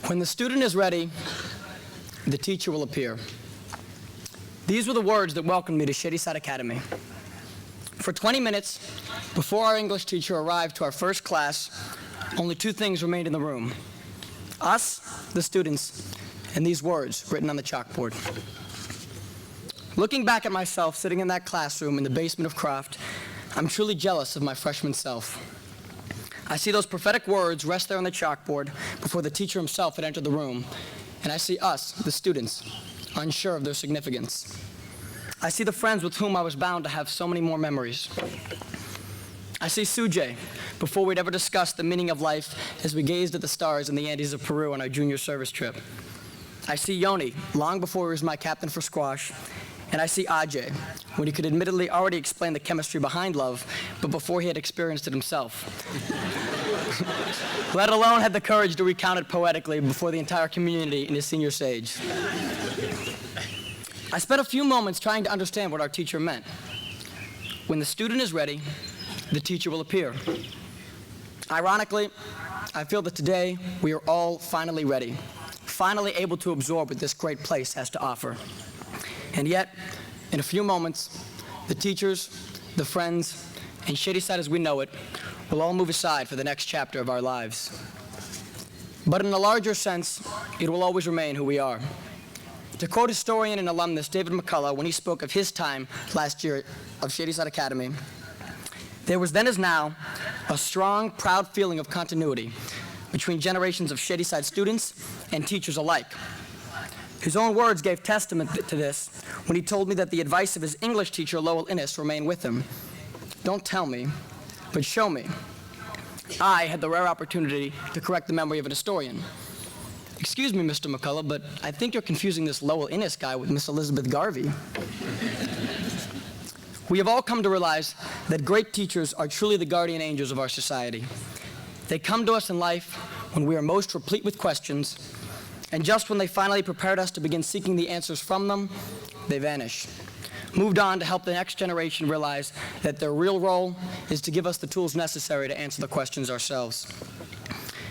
When the student is ready, the teacher will appear. These were the words that welcomed me to Shady Side Academy. For 20 minutes, before our English teacher arrived to our first class, only two things remained in the room: us, the students, and these words written on the chalkboard. Looking back at myself sitting in that classroom in the basement of Croft, I'm truly jealous of my freshman self. I see those prophetic words rest there on the chalkboard before the teacher himself had entered the room, and I see us, the students, unsure of their significance. I see the friends with whom I was bound to have so many more memories. I see Sujay, before we'd ever discussed the meaning of life as we gazed at the stars in the Andes of Peru on our junior service trip. I see Yoni, long before he was my captain for squash, and I see Ajay, when he could admittedly already explain the chemistry behind love, but before he had experienced it himself. Let alone had the courage to recount it poetically before the entire community in his senior sage. I spent a few moments trying to understand what our teacher meant. When the student is ready, the teacher will appear. Ironically, I feel that today we are all finally ready, finally able to absorb what this great place has to offer. And yet, in a few moments, the teachers, the friends, and Shady Side as we know it will all move aside for the next chapter of our lives. But in a larger sense, it will always remain who we are. To quote historian and alumnus David McCullough when he spoke of his time last year of Shady Side Academy, there was then as now a strong, proud feeling of continuity between generations of Shady Side students and teachers alike. His own words gave testament to this when he told me that the advice of his English teacher, Lowell Innes, remained with him. Don't tell me, but show me. I had the rare opportunity to correct the memory of an historian. Excuse me, Mr. McCullough, but I think you're confusing this Lowell Innes guy with Miss Elizabeth Garvey. We have all come to realize that great teachers are truly the guardian angels of our society. They come to us in life when we are most replete with questions, and just when they finally prepared us to begin seeking the answers from them, they vanish. Moved on to help the next generation realize that their real role is to give us the tools necessary to answer the questions ourselves.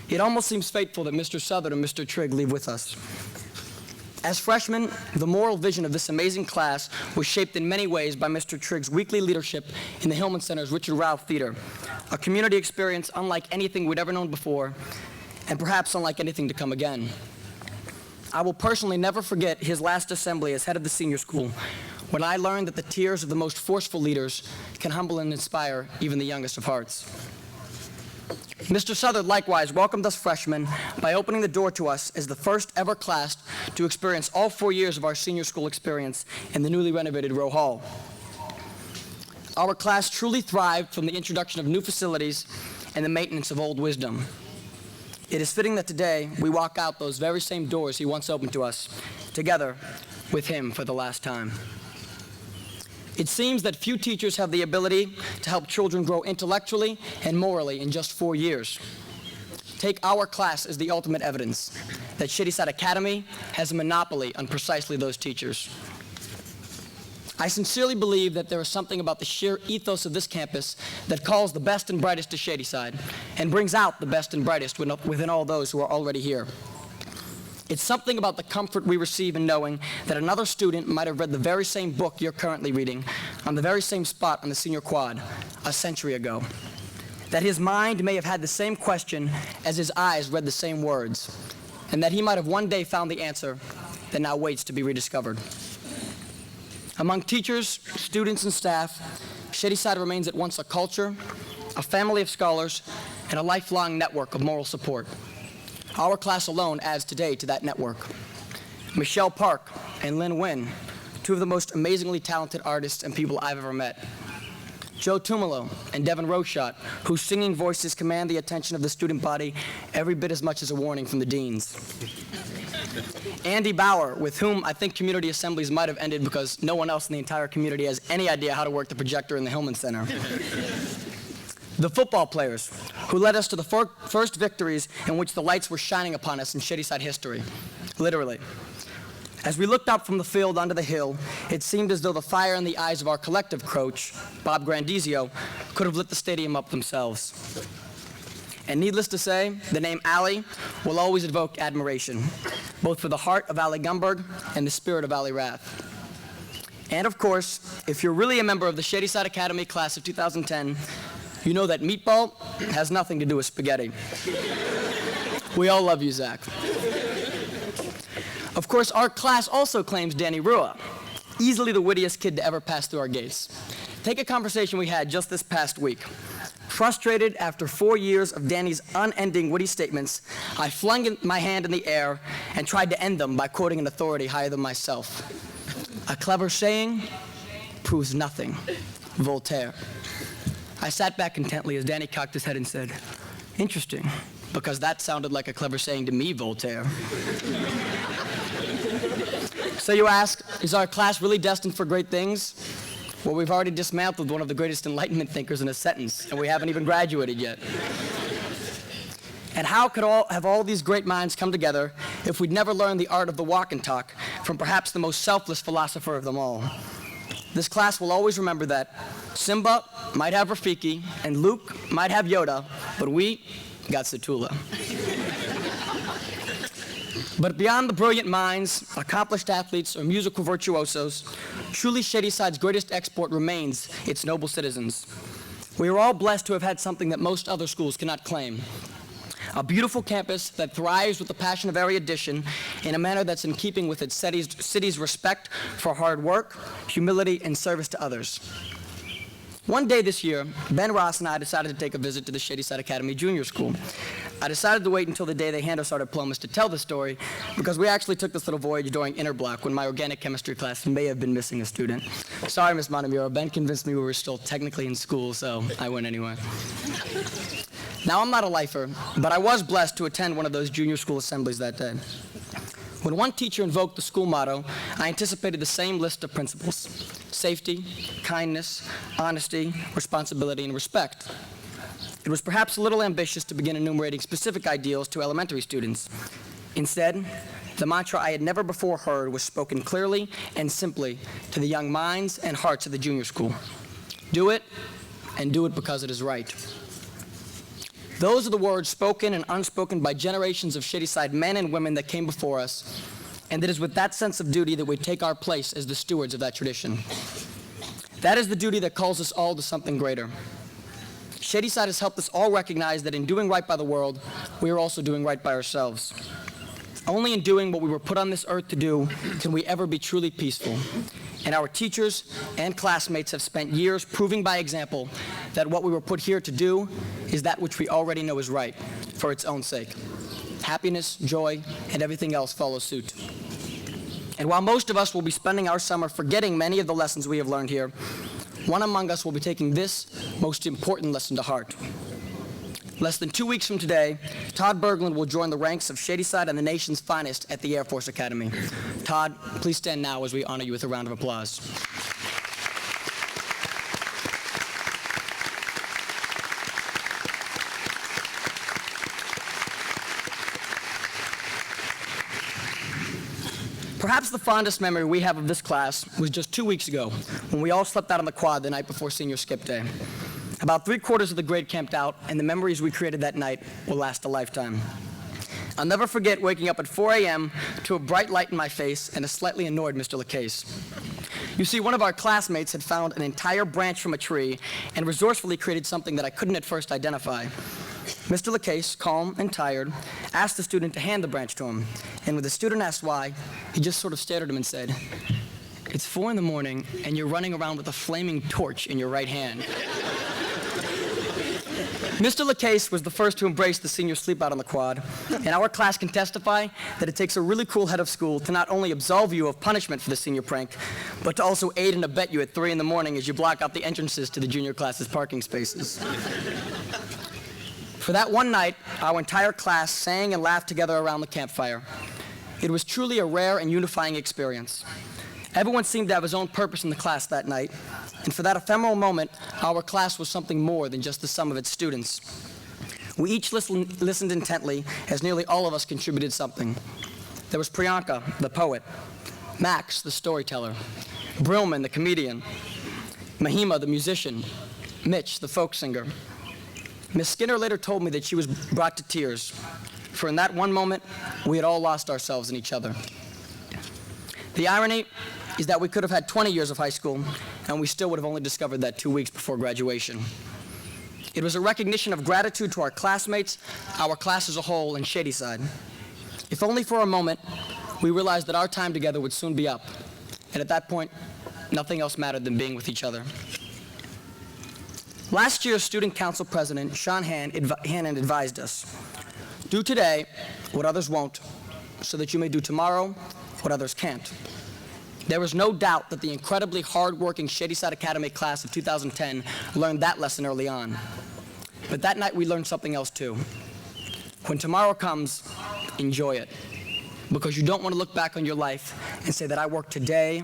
It almost seems fateful that Mr. Southard and Mr. Trigg leave with us. As freshmen, the moral vision of this amazing class was shaped in many ways by Mr. Trigg's weekly leadership in the Hillman Center's Richard Ralph Theater, a community experience unlike anything we'd ever known before, and perhaps unlike anything to come again. I will personally never forget his last assembly as head of the senior school, when I learned that the tears of the most forceful leaders can humble and inspire even the youngest of hearts. Mr. Southard likewise welcomed us freshmen by opening the door to us as the first ever class to experience all 4 years of our senior school experience in the newly renovated Rowe Hall. Our class truly thrived from the introduction of new facilities and the maintenance of old wisdom. It is fitting that today we walk out those very same doors he once opened to us, together with him for the last time. It seems that few teachers have the ability to help children grow intellectually and morally in just 4 years. Take our class as the ultimate evidence that Shady Side Academy has a monopoly on precisely those teachers. I sincerely believe that there is something about the sheer ethos of this campus that calls the best and brightest to Shady Side and brings out the best and brightest within all those who are already here. It's something about the comfort we receive in knowing that another student might have read the very same book you're currently reading on the very same spot on the senior quad a century ago. That his mind may have had the same question as his eyes read the same words, and that he might have one day found the answer that now waits to be rediscovered. Among teachers, students, and staff, Shady Side remains at once a culture, a family of scholars, and a lifelong network of moral support. Our class alone adds today to that network. Michelle Park and Lynn Wynn, two of the most amazingly talented artists and people I've ever met. Joe Tumalo and Devin Roshot, whose singing voices command the attention of the student body every bit as much as a warning from the deans. Andy Bauer, with whom I think community assemblies might have ended because no one else in the entire community has any idea how to work the projector in the Hillman Center. The football players, who led us to the first victories in which the lights were shining upon us in Shady Side history, literally. As we looked out from the field onto the hill, it seemed as though the fire in the eyes of our collective coach, Bob Grandizio, could have lit the stadium up themselves. And needless to say, the name Allie will always evoke admiration, both for the heart of Allie Gumberg and the spirit of Allie Rath. And of course, if you're really a member of the Shady Side Academy class of 2010, you know that meatball has nothing to do with spaghetti. We all love you, Zach. Of course, our class also claims Danny Rua, easily the wittiest kid to ever pass through our gates. Take a conversation we had just this past week. Frustrated after 4 years of Danny's unending witty statements, I flung my hand in the air and tried to end them by quoting an authority higher than myself. A clever saying proves nothing. Voltaire. I sat back intently as Danny cocked his head and said, "Interesting, because that sounded like a clever saying to me, Voltaire." So you ask, is our class really destined for great things? Well, we've already dismantled one of the greatest Enlightenment thinkers in a sentence, and we haven't even graduated yet. And how could all these great minds come together if we'd never learned the art of the walk and talk from perhaps the most selfless philosopher of them all? This class will always remember that Simba might have Rafiki, and Luke might have Yoda, but we got Satula. But beyond the brilliant minds, accomplished athletes, or musical virtuosos, truly Shady Side's greatest export remains its noble citizens. We are all blessed to have had something that most other schools cannot claim. A beautiful campus that thrives with the passion of erudition in a manner that's in keeping with its city's respect for hard work, humility, and service to others. One day this year, Ben Ross and I decided to take a visit to the Shady Side Academy Junior School. I decided to wait until the day they hand us our diplomas to tell the story, because we actually took this little voyage during interblock when my organic chemistry class may have been missing a student. Sorry, Miss Montemuro, Ben convinced me we were still technically in school, so I went anyway. Now, I'm not a lifer, but I was blessed to attend one of those junior school assemblies that day. When one teacher invoked the school motto, I anticipated the same list of principles: safety, kindness, honesty, responsibility, and respect. It was perhaps a little ambitious to begin enumerating specific ideals to elementary students. Instead, the mantra I had never before heard was spoken clearly and simply to the young minds and hearts of the junior school. Do it, and do it because it is right. Those are the words spoken and unspoken by generations of Shady Side men and women that came before us, and it is with that sense of duty that we take our place as the stewards of that tradition. That is the duty that calls us all to something greater. Shady Side has helped us all recognize that in doing right by the world, we are also doing right by ourselves. Only in doing what we were put on this earth to do can we ever be truly peaceful. And our teachers and classmates have spent years proving by example that what we were put here to do is that which we already know is right, for its own sake. Happiness, joy, and everything else follow suit. And while most of us will be spending our summer forgetting many of the lessons we have learned here, one among us will be taking this most important lesson to heart. Less than 2 weeks from today, Todd Berglund will join the ranks of Shady Side and the nation's finest at the Air Force Academy. Todd, please stand now as we honor you with a round of applause. Perhaps the fondest memory we have of this class was just 2 weeks ago, when we all slept out on the quad the night before senior skip day. About 3/4 of the grade camped out, and the memories we created that night will last a lifetime. I'll never forget waking up at 4 a.m. to a bright light in my face and a slightly annoyed Mr. LeCase. You see, one of our classmates had found an entire branch from a tree and resourcefully created something that I couldn't at first identify. Mr. LeCase, calm and tired, asked the student to hand the branch to him, and when the student asked why, he just sort of stared at him and said, "It's 4 in the morning, and you're running around with a flaming torch in your right hand." Mr. LeCase was the first to embrace the senior sleep out on the quad, and our class can testify that it takes a really cool head of school to not only absolve you of punishment for the senior prank, but to also aid and abet you at 3 in the morning as you block out the entrances to the junior class's parking spaces. For that one night, our entire class sang and laughed together around the campfire. It was truly a rare and unifying experience. Everyone seemed to have his own purpose in the class that night, and for that ephemeral moment, our class was something more than just the sum of its students. We each listened intently, as nearly all of us contributed something. There was Priyanka, the poet, Max, the storyteller, Brilman, the comedian, Mahima, the musician, Mitch, the folk singer. Miss Skinner later told me that she was brought to tears, for in that one moment, we had all lost ourselves in each other. The irony is that we could have had 20 years of high school, and we still would have only discovered that 2 weeks before graduation. It was a recognition of gratitude to our classmates, our class as a whole, and Shady Side. If only for a moment, we realized that our time together would soon be up, and at that point, nothing else mattered than being with each other. Last year's Student Council President, Sean Hannon, advised us, "Do today what others won't, so that you may do tomorrow what others can't." There was no doubt that the incredibly hard-working Shady Side Academy class of 2010 learned that lesson early on. But that night we learned something else too. When tomorrow comes, enjoy it. Because you don't want to look back on your life and say that I worked today,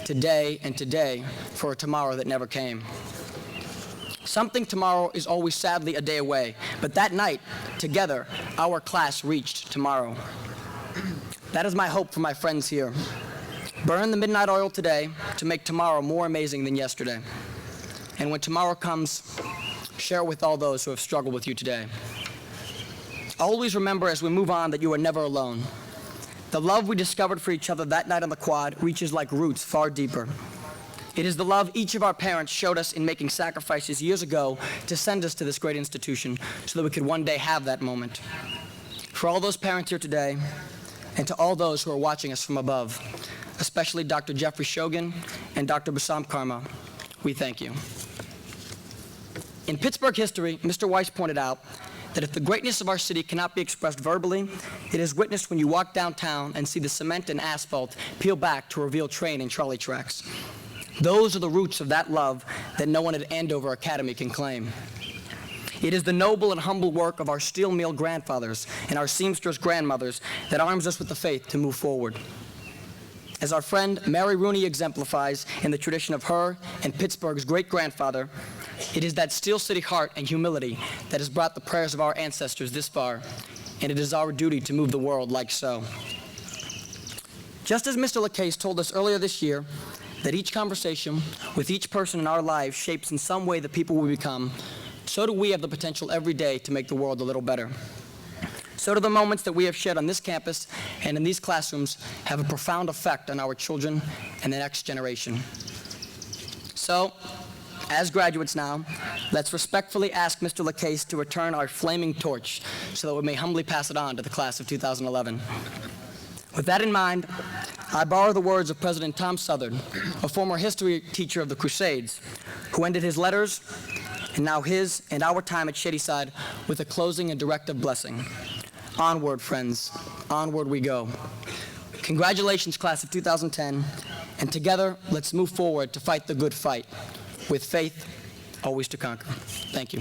today, and today for a tomorrow that never came. Something tomorrow is always sadly a day away, but that night, together, our class reached tomorrow. That is my hope for my friends here. Burn the midnight oil today to make tomorrow more amazing than yesterday. And when tomorrow comes, share it with all those who have struggled with you today. Always remember as we move on that you are never alone. The love we discovered for each other that night on the quad reaches like roots far deeper. It is the love each of our parents showed us in making sacrifices years ago to send us to this great institution so that we could one day have that moment. For all those parents here today, and to all those who are watching us from above, especially Dr. Jeffrey Shogun and Dr. Bassam Karma, we thank you. In Pittsburgh history, Mr. Weiss pointed out that if the greatness of our city cannot be expressed verbally, it is witnessed when you walk downtown and see the cement and asphalt peel back to reveal train and trolley tracks. Those are the roots of that love that no one at Andover Academy can claim. It is the noble and humble work of our steel mill grandfathers and our seamstress grandmothers that arms us with the faith to move forward. As our friend Mary Rooney exemplifies in the tradition of her and Pittsburgh's great-grandfather, it is that Steel City heart and humility that has brought the prayers of our ancestors this far, and it is our duty to move the world like so. Just as Mr. LaCase told us earlier this year, that each conversation with each person in our lives shapes in some way the people we become, so do we have the potential every day to make the world a little better. So do the moments that we have shared on this campus and in these classrooms have a profound effect on our children and the next generation. So, as graduates now, let's respectfully ask Mr. LaCase to return our flaming torch so that we may humbly pass it on to the class of 2011. With that in mind, I borrow the words of President Tom Southard, a former history teacher of the Crusades, who ended his letters and now his and our time at Shady Side with a closing and directive blessing. Onward, friends. Onward we go. Congratulations, class of 2010, and together, let's move forward to fight the good fight, with faith always to conquer. Thank you.